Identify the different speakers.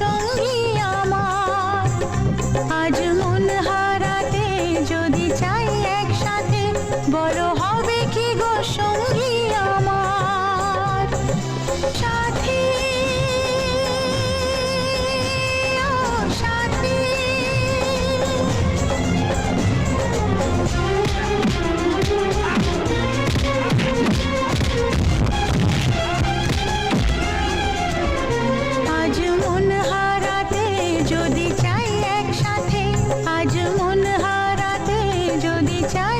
Speaker 1: সঙ্গী আমার। আজ মন হারাতে যদি চাই একসাথে, বলো হবে কি গো সঙ্গী আমার। সাথী ও সাথী, আজ মন হারাতে যদি চাই একসাথে, আজ মন হারাতে যদি চাই